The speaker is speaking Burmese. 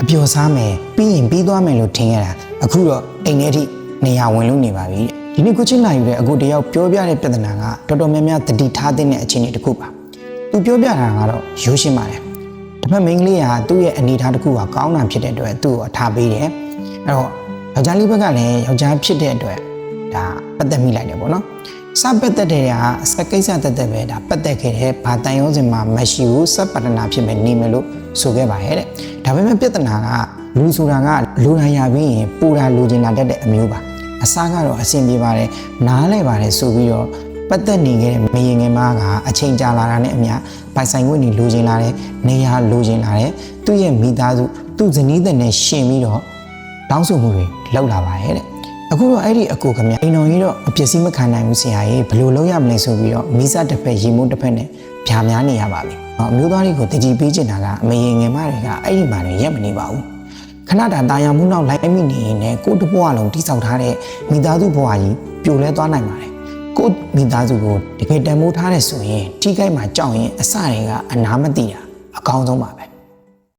အပျော်စားမယ်ပြီးရင်ပြီးသွားမယ်လို့ထင်ရတာအခုတော့အိမ်ထဲထိနေရာဝင်လို့နေပါပြီဒီနေ့ကိုချင်းလာယူတဲ့အကူတယောက်ပြောပြတဲ့ပြဿနာကတော်တော်များများတတိထားတဲ့အခြေအနေတစ်ခုပါသူပြောပြတာကတော့ရိုးရှင်းပါတယ်တစ်ဖက်မိန်းကလေးကသူ့ရဲ့အနေအထားတစ်ခုကကောင်းတာဖြစ်တဲ့အတွက်သူ့ကိုအထားပေးတယ်အဲ့တော့ယောက်ျားလေးဘက်ကလည်းယောက်ျားဖြစ်တဲ့အတွက်ဒါပတ်သက်မိလိုက်တယ်ပေါ့နော်စပတ်သက်တဲ့ကစကိစ္စတက်ပဲဒါပတ်သက်ခဲ့တဲ့ဘာတန်ရုံးစင်မှာမရှိဘူးစပတနာဖြစ်မယ်နေမယ်လို့ဆိုခဲ့ပါရဲ့တဲ့ဒါပေမဲ့ပြဿနာကလူဆိုတာကလူရရပြီးရင်ပူတာလူကျင်လာတတ်တဲ့အမျိုးပါအစားကတော့အဆင်ပြေပါတယ်နားလဲပါတယ်ဆိုပြီးတော့ပတ်သက်နေခဲ့တဲ့မရင်ငယ်မကအချိန်ကြာလာတာနဲ့အမျှပိုင်ဆိုင်ခွင့်တွေလိုချင်လာတယ်နေရာလိုချင်လာတယ်သူ့ရဲ့မိသားစုသူ့ဇနီးတဲ့နဲ့ရှင်ပြီးတော့တောင်းဆိုမှုတွေလောက်လာပါရဲ့တဲ့အခုတော့အဲ့ဒီအကူခင်ဗျအိမ်တော်ကြီးတော့အပစ္စည်းမခံနိုင်ဘူးဆရာကြီးဘယ်လိုလုပ်ရမလဲဆိုပြီးတော့မိစားတစ်ဖက်ရေမိုးတစ်ဖက်နဲ့ဖြာများနေရပါပြီအမျိုးသားတွေကိုတကြည်ပေးချင်တာကအမရင်ငယ်မတွေကအဲ့ဒီမှာရက်မနေပါဘူးခဏတာယာမှုနောက်လိုက်မိနေရင်လည်းကိုယ့်တဘွားလုံးတိဆောက်ထားတဲ့မိသားစုဘဝကြီးပြိုလဲသွားနိုင်ပါတယ်ကိုယ့်မိသားစုကိုတကယ်တန်ဖိုးထားတဲ့ဆိုရင်ထိခိုက်မှာကြောက်ရင်အစတွေကအနာမသိတာအကောင်းဆုံးပါပဲ